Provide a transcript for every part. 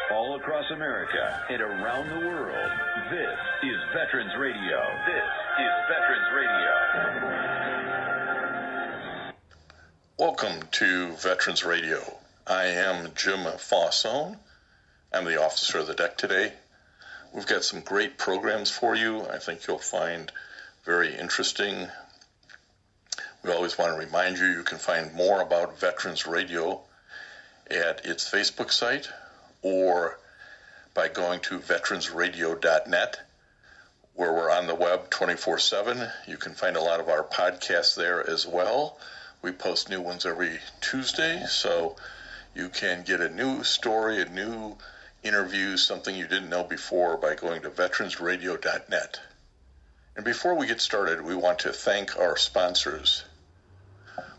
All across America and around the world, this is Veterans Radio. This is Veterans Radio. Welcome to Veterans Radio. I am Jim Fausone. I'm the officer of the deck today. We've got some great programs for you. I think you'll find very interesting. We always want to remind you, you can find more about Veterans Radio at its Facebook site or by going to veteransradio.net, where we're on the web 24/7. You can find a lot of our podcasts there as well. We post new ones every Tuesday, so you can get a new story, a new interview, something you didn't know before by going to veteransradio.net. And before we get started, we want to thank our sponsors.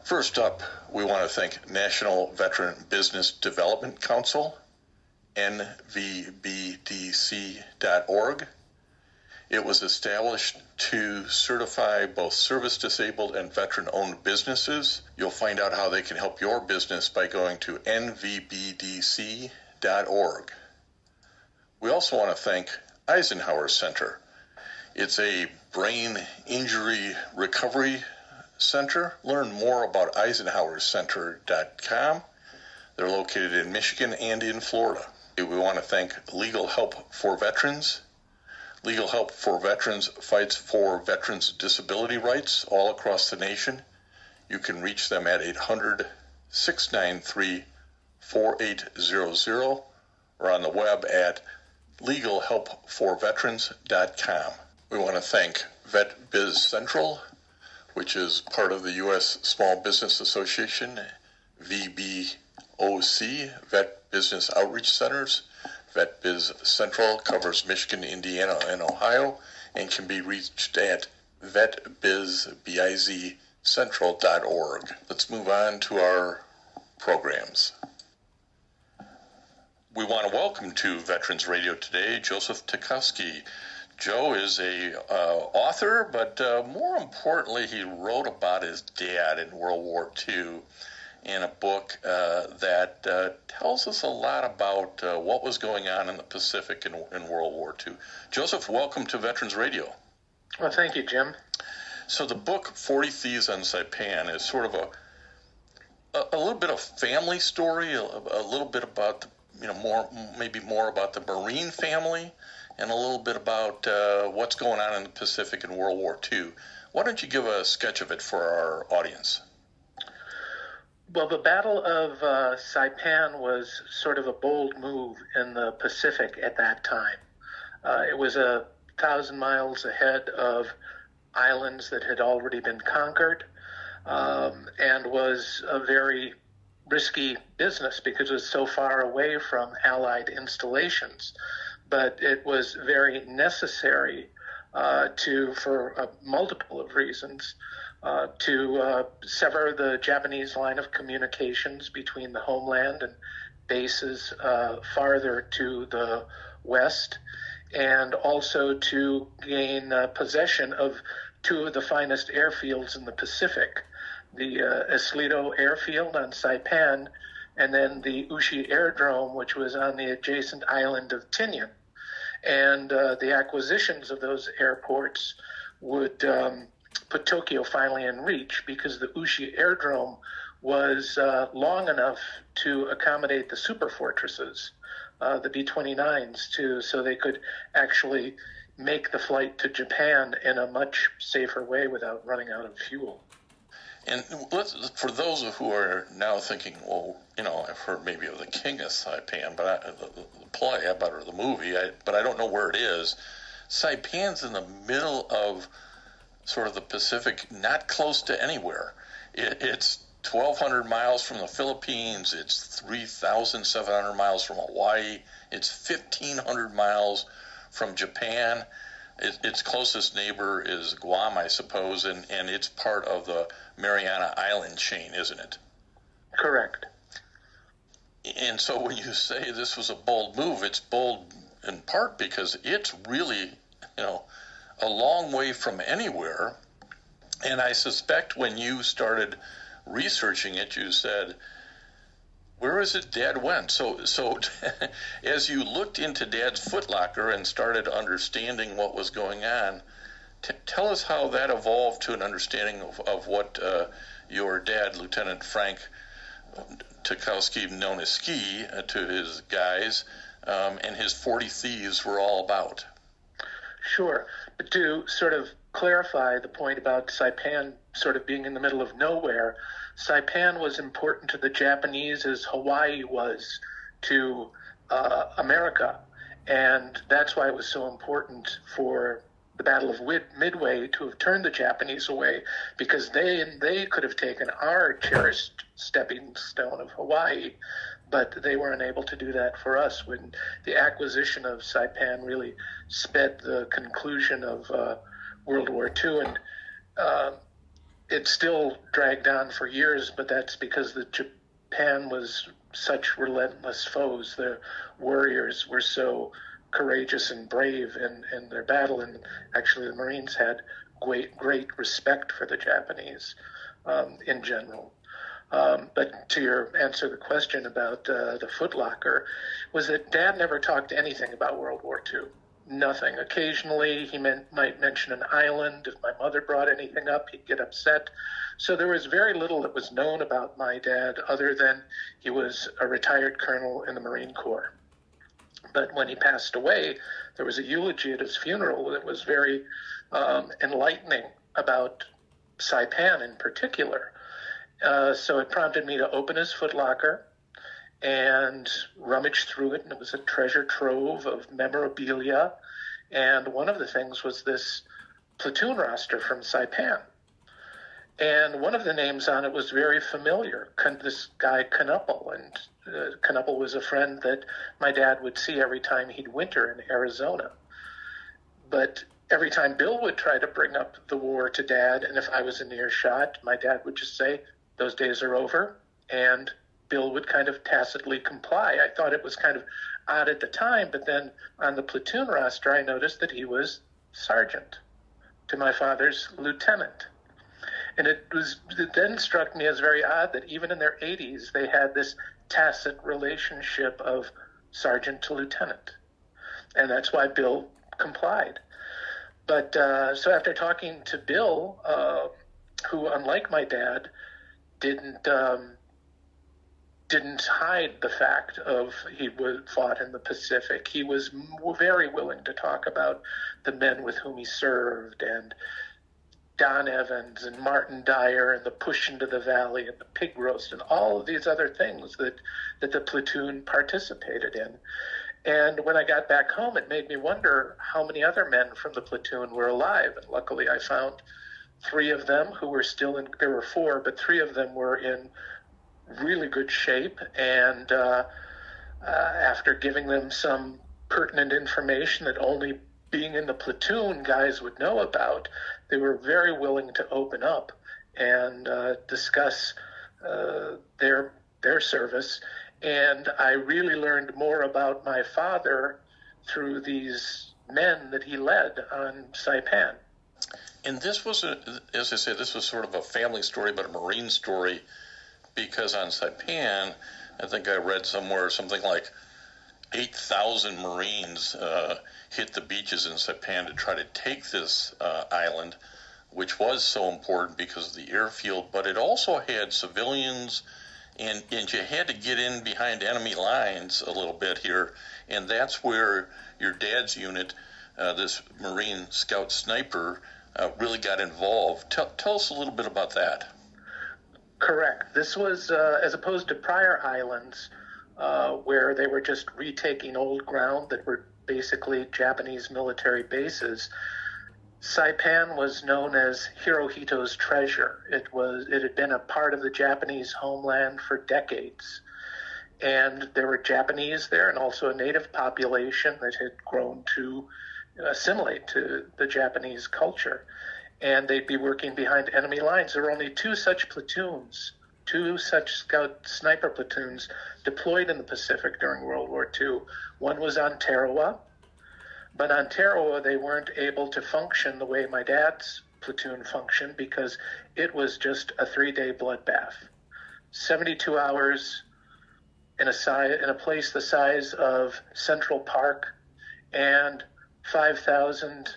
First up, we want to thank National Veteran Business Development Council, nvbdc.org. It was established to certify both service-disabled and veteran-owned businesses. You'll find out how they can help your business by going to nvbdc.org. We also want to thank Eisenhower Center. It's a brain injury recovery center. Learn more about eisenhowercenter.com. They're located in Michigan and in Florida. We want to thank Legal Help for Veterans. Legal Help for Veterans fights for veterans' disability rights all across the nation. You can reach them at 800-693-4800 or on the web at legalhelpforveterans.com. We want to thank Vet Biz Central, which is part of the U.S. Small Business Association, VBOC, Vet Business Outreach Centers. Vet Biz Central covers Michigan, Indiana, and Ohio, and can be reached at vetbizcentral.org. Let's move on to our programs. We want to welcome to Veterans Radio today Joseph Tachovsky. Joe is a author, but more importantly, he wrote about his dad in World War II in a book that tells us a lot about what was going on in the Pacific in World War II. Joseph, welcome to Veterans Radio. Well, thank you, Jim. So the book 40 Thieves on Saipan is sort of a little bit of family story, a little bit about more about the Marine family, and a little bit about what's going on in the Pacific in World War II. Why don't you give a sketch of it for our audience? Well, the Battle of Saipan was sort of a bold move in the Pacific at that time. It was 1,000 miles ahead of islands that had already been conquered, and was a very risky business because it was so far away from Allied installations. But it was very necessary for multiple of reasons, to sever the Japanese line of communications between the homeland and bases farther to the west, and also to gain possession of two of the finest airfields in the Pacific, the Islito Airfield on Saipan, and then the Ushi Aerodrome, which was on the adjacent island of Tinian. And the acquisitions of those airports would put Tokyo finally in reach, because the Ushi Aerodrome was long enough to accommodate the super fortresses, the B-29s, so they could actually make the flight to Japan in a much safer way without running out of fuel. And for those who are now thinking, well, I've heard maybe of the King of Saipan, but the play, or the movie, but I don't know where it is. Saipan's in the middle of sort of the Pacific, not close to anywhere. It's 1,200 miles from the Philippines. It's 3,700 miles from Hawaii. It's 1,500 miles from Japan. Its closest neighbor is Guam, I suppose, and it's part of the Mariana Island chain, isn't it? Correct. And so when you say this was a bold move, it's bold in part because it's really, a long way from anywhere. And I suspect when you started researching it, you said, Where is it Dad went? So as you looked into Dad's footlocker and started understanding what was going on, tell us how that evolved to an understanding of what your dad, Lieutenant Frank Tachovsky, known as Ski, to his guys, and his 40 Thieves were all about. Sure. But to sort of clarify the point about Saipan sort of being in the middle of nowhere, Saipan was important to the Japanese as Hawaii was to America. And that's why it was so important for the Battle of Midway to have turned the Japanese away, because they could have taken our cherished stepping stone of Hawaii, but they were unable to do that for us when the acquisition of Saipan really sped the conclusion of World War II. And it still dragged on for years, but that's because Japan was such relentless foes. The warriors were so courageous and brave in their battle, and actually the Marines had great respect for the Japanese in general. But to answer the question about the footlocker, was that Dad never talked anything about World War II. Nothing. Occasionally he might mention an island. If my mother brought anything up, he'd get upset. So there was very little that was known about my dad other than he was a retired colonel in the Marine Corps. But when he passed away, there was a eulogy at his funeral that was very enlightening about Saipan in particular. So it prompted me to open his footlocker and rummage through it, and it was a treasure trove of memorabilia. And one of the things was this platoon roster from Saipan. And one of the names on it was very familiar, this guy Knuppel. And Knuppel was a friend that my dad would see every time he'd winter in Arizona. But every time Bill would try to bring up the war to Dad, and if I was in earshot, my dad would just say, "Those days are over," and Bill would kind of tacitly comply. I thought it was kind of odd at the time, but then on the platoon roster, I noticed that he was sergeant to my father's lieutenant. And it then struck me as very odd that even in their 80s, they had this tacit relationship of sergeant to lieutenant. And that's why Bill complied. But so after talking to Bill, who, unlike my dad, didn't hide the fact of he fought in the Pacific. He was very willing to talk about the men with whom he served, and Don Evans and Martin Dyer and the push into the valley and the pig roast and all of these other things that the platoon participated in. And when I got back home, it made me wonder how many other men from the platoon were alive. And luckily I found 3 of them who were still in, there were 4, but 3 of them were in really good shape. And after giving them some pertinent information that only being in the platoon guys would know about, they were very willing to open up and discuss their service. And I really learned more about my father through these men that he led on Saipan. And this was, as I say, this was sort of a family story, but a Marine story, because on Saipan, I think I read somewhere something like 8,000 Marines hit the beaches in Saipan to try to take this island, which was so important because of the airfield, but it also had civilians, and you had to get in behind enemy lines a little bit here, and that's where your dad's unit, this Marine Scout Sniper, really got involved. Tell us a little bit about that. Correct. This was, as opposed to prior islands, where they were just retaking old ground that were basically Japanese military bases, Saipan was known as Hirohito's treasure. It had been a part of the Japanese homeland for decades. And there were Japanese there and also a native population that had grown to assimilate to the Japanese culture. And they'd be working behind enemy lines. There were only 2 such platoons, 2 such scout sniper platoons deployed in the Pacific during World War II. One was on Tarawa, but on Tarawa they weren't able to function the way my dad's platoon functioned because it was just a 3-day bloodbath. 72 hours in a place the size of Central Park, and 5,000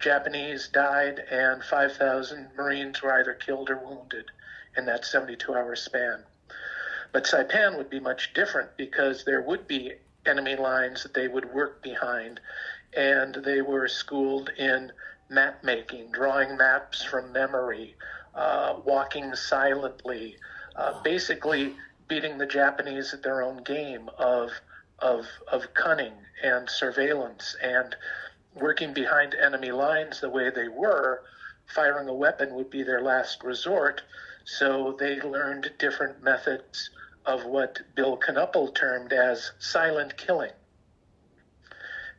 Japanese died and 5,000 Marines were either killed or wounded in that 72-hour span. But Saipan would be much different because there would be enemy lines that they would work behind, and they were schooled in map making, drawing maps from memory, walking silently, basically beating the Japanese at their own game of cunning and surveillance, and working behind enemy lines the way they were. Firing a weapon would be their last resort, so they learned different methods of what Bill Knuppel termed as silent killing.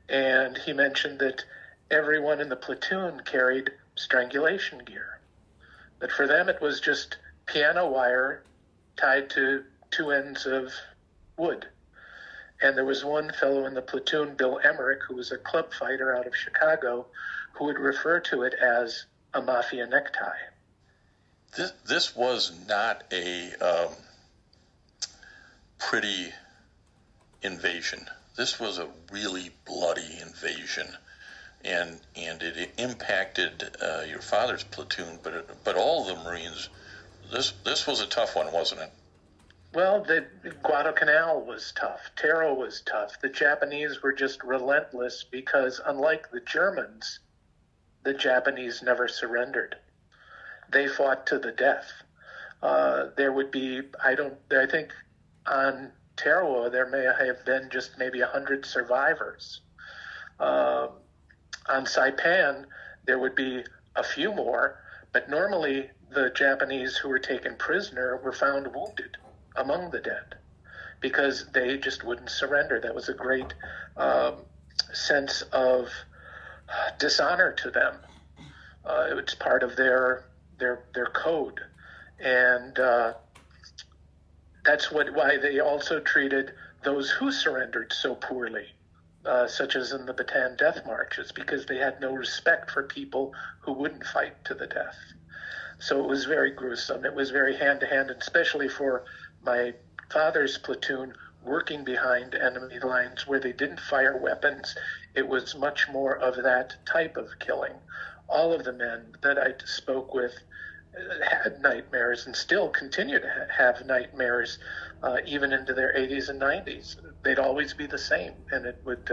And he mentioned that everyone in the platoon carried strangulation gear. But for them it was just piano wire tied to two ends of wood. And there was one fellow in the platoon, Bill Emmerich, who was a club fighter out of Chicago, who would refer to it as a mafia necktie. This was not a pretty invasion. This was a really bloody invasion, and it impacted your father's platoon, but all of the Marines. This was a tough one, wasn't it? Well, the Guadalcanal was tough. Taro was tough. The Japanese were just relentless because, unlike the Germans, the Japanese never surrendered. They fought to the death. There would be, I think on Tarawa there may have been just maybe 100 survivors. On Saipan there would be a few more, but normally the Japanese who were taken prisoner were found wounded among the dead because they just wouldn't surrender. That was a great sense of dishonor to them. It's part of their code, and that's why they also treated those who surrendered so poorly, such as in the Bataan death marches, because they had no respect for people who wouldn't fight to the death. So it was very gruesome. It was very hand-to-hand, and especially for my father's platoon working behind enemy lines where they didn't fire weapons. It was much more of that type of killing. All of the men that I spoke with had nightmares and still continue to have nightmares even into their 80s and 90s. They'd always be the same, and it would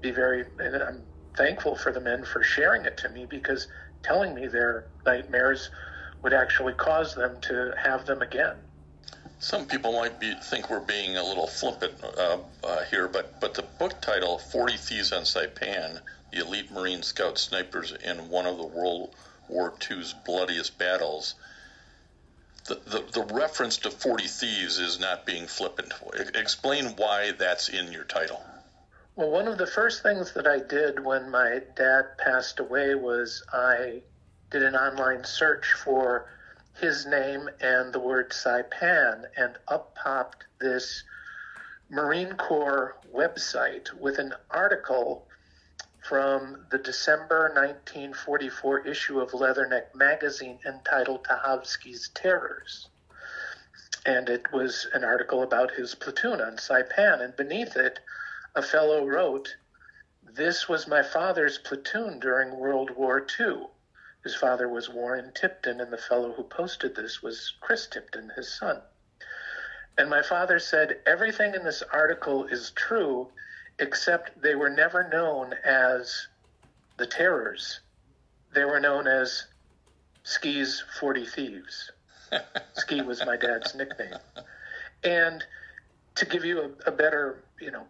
be very, and I'm thankful for the men for sharing it to me, because telling me their nightmares would actually cause them to have them again. Some people might think we're being a little flippant here, but the book title, 40 Thieves on Saipan, the Elite Marine Scout Snipers in one of the World War II's bloodiest battles, the reference to 40 Thieves is not being flippant. Explain why that's in your title. Well, one of the first things that I did when my dad passed away was I did an online search for his name and the word Saipan, and up popped this Marine Corps website with an article from the December 1944 issue of Leatherneck magazine entitled Tachovsky's Terrors. And it was an article about his platoon on Saipan, and beneath it, a fellow wrote, "This was my father's platoon during World War II." His father was Warren Tipton, and the fellow who posted this was Chris Tipton, his son. And my father said, everything in this article is true, except they were never known as the Terrors. They were known as Ski's 40 Thieves. Ski was my dad's nickname. And to give you a better,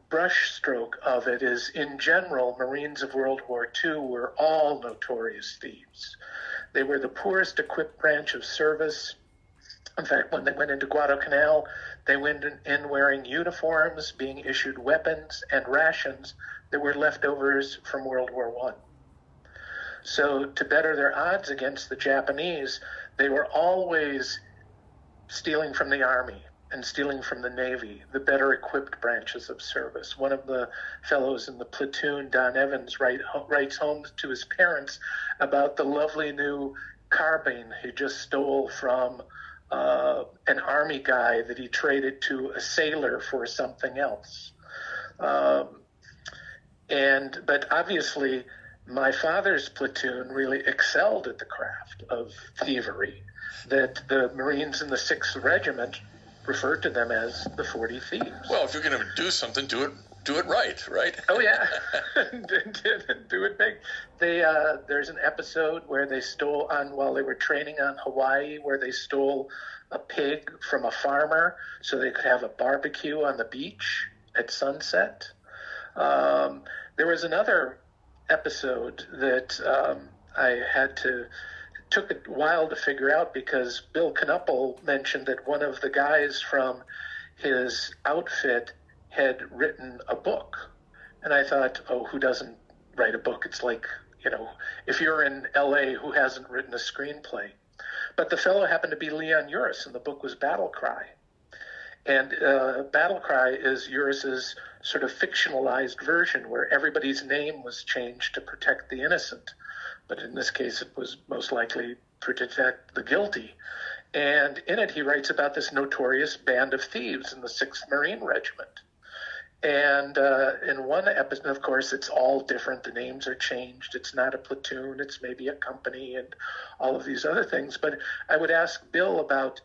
brush stroke of it is, in general, Marines of World War II were all notorious thieves. They were the poorest equipped branch of service. In fact, when they went into Guadalcanal, they went in wearing uniforms, being issued weapons and rations that were leftovers from World War I. So to better their odds against the Japanese, they were always stealing from the Army and stealing from the Navy, the better equipped branches of service. One of the fellows in the platoon, Don Evans, writes home to his parents about the lovely new carbine he just stole from an Army guy that he traded to a sailor for something else. But obviously, my father's platoon really excelled at the craft of thievery, that the Marines in the 6th Regiment referred to them as the 40 Thieves. Well, if you're going to do something, do it right? Oh, yeah. Do it big. There's an episode where they stole while they were training on Hawaii, where they stole a pig from a farmer so they could have a barbecue on the beach at sunset. There was another episode that took a while to figure out, because Bill Knuppel mentioned that one of the guys from his outfit had written a book. And I thought, oh, who doesn't write a book? It's like, if you're in L.A., who hasn't written a screenplay? But the fellow happened to be Leon Uris, and the book was Battle Cry. And Battle Cry is Uris's sort of fictionalized version, where everybody's name was changed to protect the innocent. But in this case, it was most likely to protect the guilty. And in it, he writes about this notorious band of thieves in the 6th Marine Regiment. And in one episode, of course, it's all different. The names are changed. It's not a platoon. It's maybe a company and all of these other things. But I would ask Bill about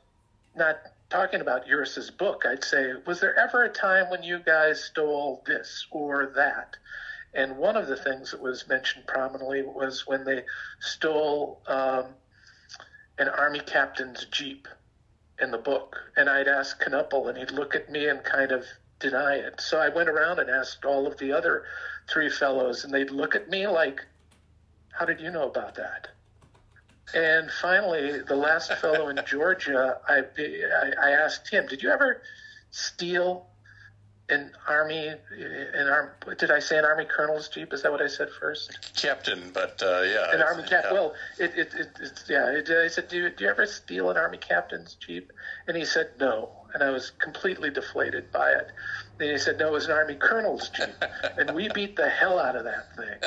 not talking about Uris's book. I'd say, was there ever a time when you guys stole this or that? And one of the things that was mentioned prominently was when they stole an Army captain's Jeep in the book. And I'd ask Knuppel, and he'd look at me and kind of deny it. So I went around and asked all of the other 3 fellows, and they'd look at me like, how did you know about that? And finally, the last fellow in Georgia, I asked him, did you ever steal did I say an Army colonel's Jeep? Is that what I said first? Captain, but yeah. An Army captain. Yeah. Well, I said, do you ever steal an Army captain's Jeep? And he said, no. And I was completely deflated by it. Then he said, no, it was an Army colonel's Jeep. And we beat the hell out of that thing.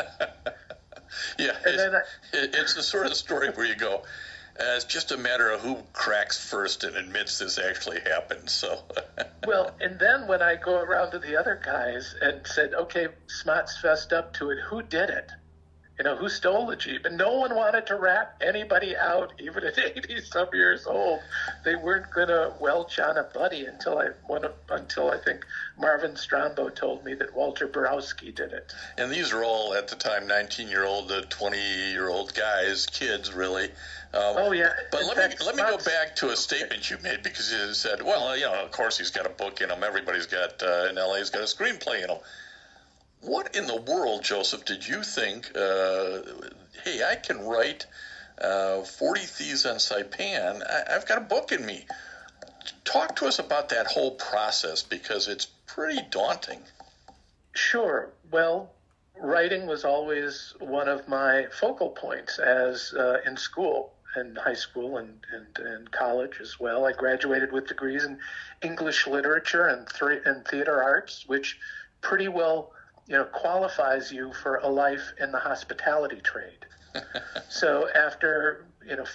Yeah, it's the sort of story where you go, it's just a matter of who cracks first and admits this actually happened. So, well, and then when I go around to the other guys and said, okay, Smots fessed up to it, who did it? Who stole the Jeep? And no one wanted to rat anybody out, even at 80-some years old. They weren't going to welch on a buddy until I think Marvin Strombo told me that Walter Borowski did it. And these are all, at the time, 19-year-old to 20-year-old guys, kids, really. Oh, yeah. But let me go back to a statement you made, because you said, well, of course he's got a book in him. Everybody's got, in L.A.'s got a screenplay in him. What in the world, Joseph, did you think, hey, I can write 40 Thieves on Saipan. I've got a book in me. Talk to us about that whole process, because it's pretty daunting. Sure. Well, writing was always one of my focal points as in school, in high school and college as well. I graduated with degrees in English literature and theater arts, which pretty well qualifies you for a life in the hospitality trade. So after,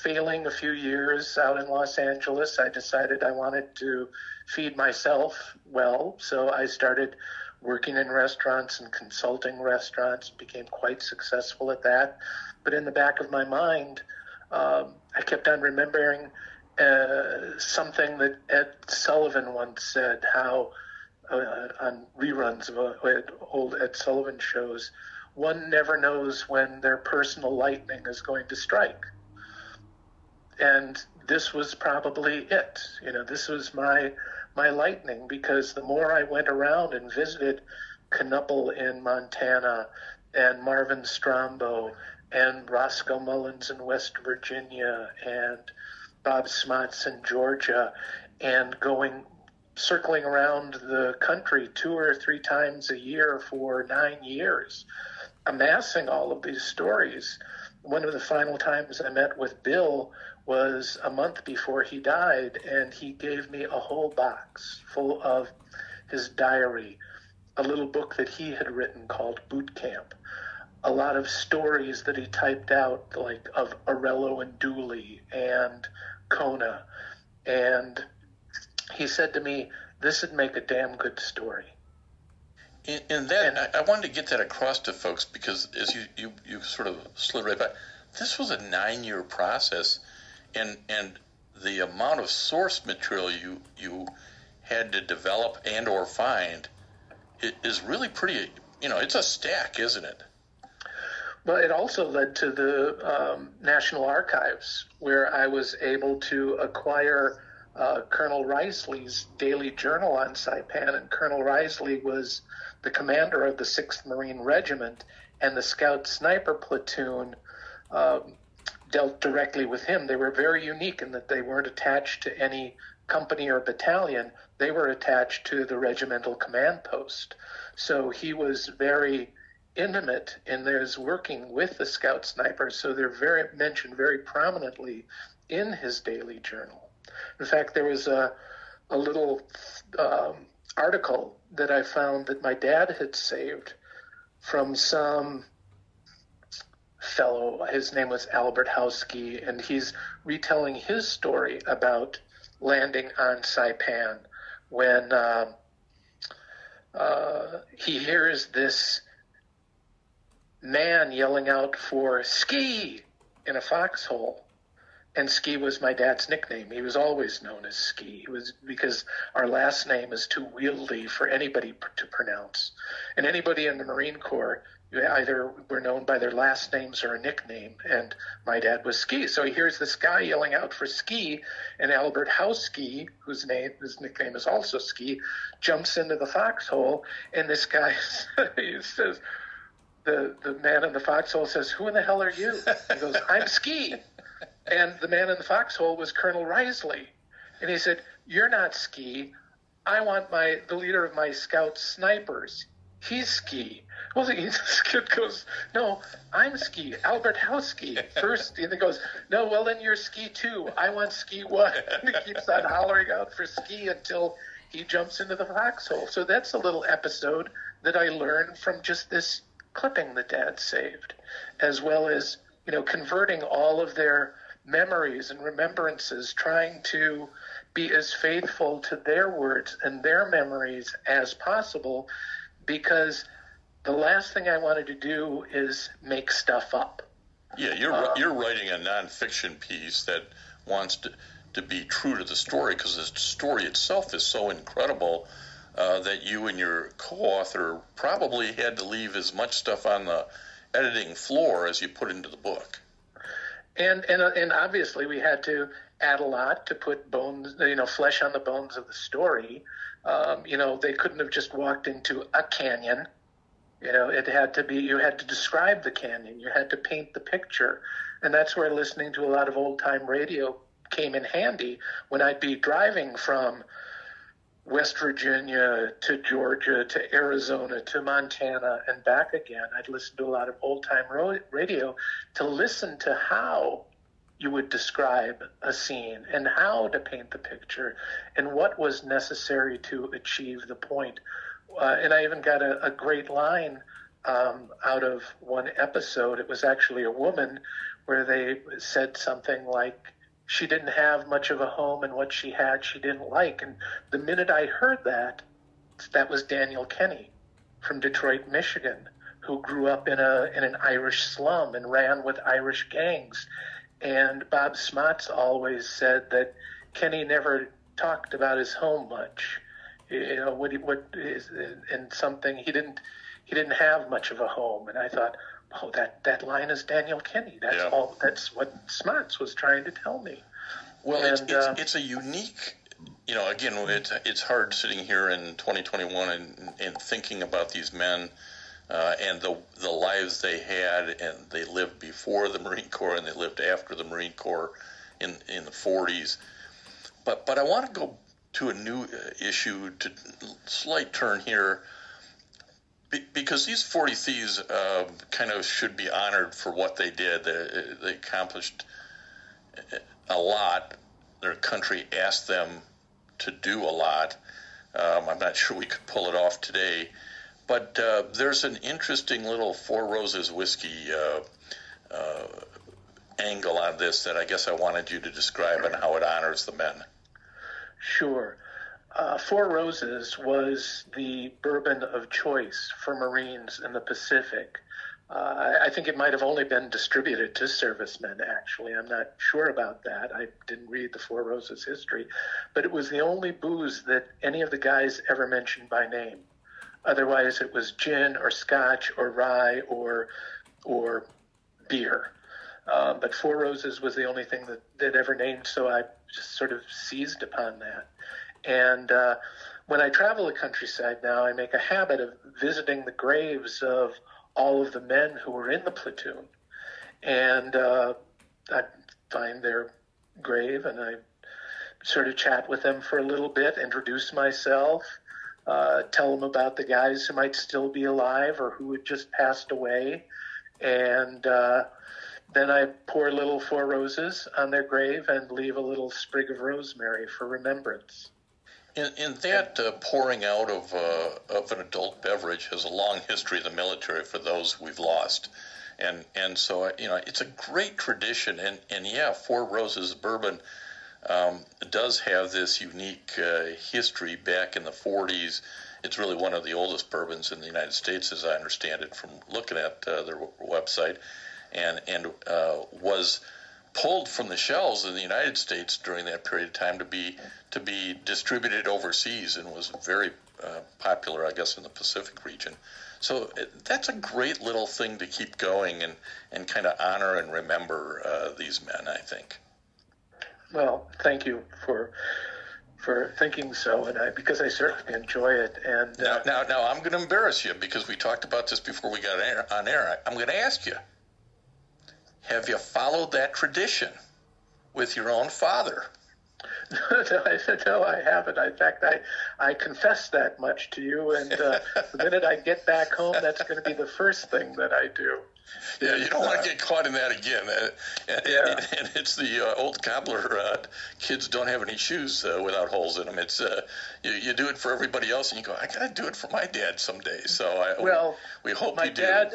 failing a few years out in Los Angeles, I decided I wanted to feed myself well. So I started working in restaurants and consulting restaurants, became quite successful at that. But in the back of my mind, I kept on remembering something that Ed Sullivan once said, how on reruns of old Ed Sullivan shows, one never knows when their personal lightning is going to strike. And this was probably it. This was my lightning, because the more I went around and visited Knuppel in Montana and Marvin Strombo and Roscoe Mullins in West Virginia and Bob Smots in Georgia, and circling around the country 2 or 3 times a year for 9 years, amassing all of these stories. One of the final times I met with Bill was a month before he died, and he gave me a whole box full of his diary, a little book that he had written called Boot Camp, a lot of stories that he typed out, like of Arello and Dooley and Kona, And he said to me, "This would make a damn good story." In that, I wanted to get that across to folks because as you sort of slid right by, this was a 9-year process, and the amount of source material you had to develop and or find is really pretty. It's a stack, isn't it? Well, it also led to the National Archives, where I was able to acquire Colonel Risley's daily journal on Saipan, and Colonel Risley was the commander of the 6th Marine Regiment, and the Scout Sniper Platoon dealt directly with him. They were very unique in that they weren't attached to any company or battalion. They were attached to the regimental command post. So he was very intimate in his working with the Scout Snipers, so they're mentioned very prominently in his daily journal. In fact, there was a little article that I found that my dad had saved from some fellow. His name was Albert Howsky, and he's retelling his story about landing on Saipan when he hears this man yelling out for Ski in a foxhole. And Ski was my dad's nickname. He was always known as Ski. It was because our last name is too wieldy for anybody to pronounce. And anybody in the Marine Corps either were known by their last names or a nickname. And my dad was Ski. So he hears this guy yelling out for Ski, and Albert Howsky, his nickname is also Ski, jumps into the foxhole, and this guy says, the man in the foxhole says, "Who in the hell are you?" He goes, "I'm Ski." And the man in the foxhole was Colonel Risley. And he said, "You're not Ski. I want the leader of my Scout Snipers. He's Ski." Well, the kid goes, "No, I'm Ski, Albert Howsky first." And he goes, "No, well, then you're Ski too. I want Ski 1. And he keeps on hollering out for Ski until he jumps into the foxhole. So that's a little episode that I learned from just this clipping that Dad saved, as well as, converting all of their memories and remembrances, trying to be as faithful to their words and their memories as possible, because the last thing I wanted to do is make stuff up. Yeah, you're writing a nonfiction piece that wants to be true to the story, because the story itself is so incredible that you and your co-author probably had to leave as much stuff on the editing floor as you put into the book. And obviously we had to add a lot to put bones, flesh on the bones of the story. They couldn't have just walked into a canyon. It had to be, you had to describe the canyon. You had to paint the picture. And that's where listening to a lot of old-time radio came in handy when I'd be driving from West Virginia to Georgia to Arizona to Montana and back again. I'd listen to a lot of old-time radio to listen to how you would describe a scene and how to paint the picture and what was necessary to achieve the point. And I even got a great line out of one episode. It was actually a woman where they said something like, she didn't have much of a home, and what she had she didn't like. And the minute I heard that was Daniel Kenny from Detroit, Michigan, who grew up in an Irish slum and ran with Irish gangs. And Bob Smots always said that Kenny never talked about his home much. And something he didn't have much of a home. And I thought, oh, that line is Daniel Kenny. That's what Smots was trying to tell me. Well, it's a unique, again, it's hard sitting here in 2021 and thinking about these men and the lives they had, and they lived before the Marine Corps and they lived after the Marine Corps in the 40s. But I want to go to a new issue, to slight turn here, because these 40 Thieves kind of should be honored for what they did. They accomplished a lot. Their country asked them to do a lot. I'm not sure we could pull it off today. But there's an interesting little Four Roses whiskey angle on this that I guess I wanted you to describe and how it honors the men. Sure. Four Roses was the bourbon of choice for Marines in the Pacific. I think it might have only been distributed to servicemen, actually. I'm not sure about that. I didn't read the Four Roses history. But it was the only booze that any of the guys ever mentioned by name. Otherwise, it was gin or scotch or rye or beer. But Four Roses was the only thing that they'd ever named, so I just sort of seized upon that. And when I travel the countryside now, I make a habit of visiting the graves of all of the men who were in the platoon. And I find their grave and I sort of chat with them for a little bit, introduce myself, tell them about the guys who might still be alive or who had just passed away. And then I pour a little Four Roses on their grave and leave a little sprig of rosemary for remembrance. In that pouring out of an adult beverage has a long history in the military for those we've lost. And so, it's a great tradition. And yeah, Four Roses bourbon does have this unique history back in the 40s. It's really one of the oldest bourbons in the United States, as I understand it, from looking at their website, and was pulled from the shelves in the United States during that period of time to be distributed overseas, and was very popular, I guess, in the Pacific region. So that's a great little thing to keep going and kind of honor and remember these men, I think. Well, thank you for thinking so, and because I certainly enjoy it. And now I'm going to embarrass you because we talked about this before we got on air. I'm going to ask you: have you followed that tradition with your own father? No, I haven't. In fact, I confess that much to you, and the minute I get back home, that's going to be the first thing that I do. Yeah, you don't want to get caught in that again. And it's the old cobbler, kids don't have any shoes without holes in them. It's you do it for everybody else, and you go, I got to do it for my dad someday. So we hope you do.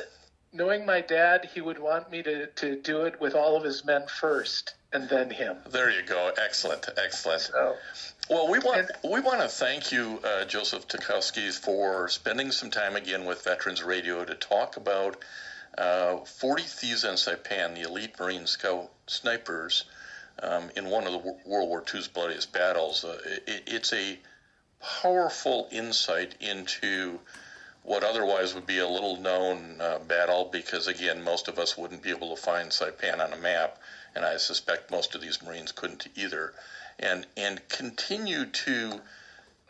Knowing my dad, he would want me to do it with all of his men first, and then him. There you go. Excellent. So, well, we want to thank you, Joseph Tachovsky, for spending some time again with Veterans Radio to talk about 40 Thieves on Saipan, the elite Marine Scout snipers, in one of the World War II's bloodiest battles. It's a powerful insight into what otherwise would be a little-known battle, because, again, most of us wouldn't be able to find Saipan on a map, and I suspect most of these Marines couldn't either. And continue to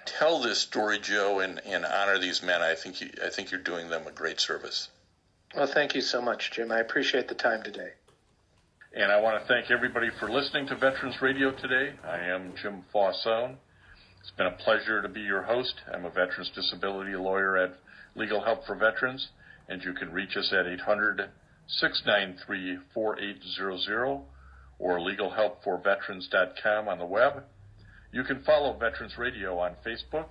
tell this story, Joe, and honor these men. I think you're doing them a great service. Well, thank you so much, Jim. I appreciate the time today. And I want to thank everybody for listening to Veterans Radio today. I am Jim Fausone. It's been a pleasure to be your host. I'm a veterans disability lawyer at Legal Help for Veterans, and you can reach us at 800-693-4800 or legalhelpforveterans.com on the web. You can follow Veterans Radio on Facebook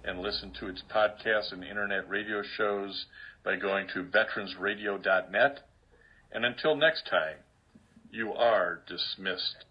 and listen to its podcasts and internet radio shows by going to veteransradio.net. And until next time, you are dismissed.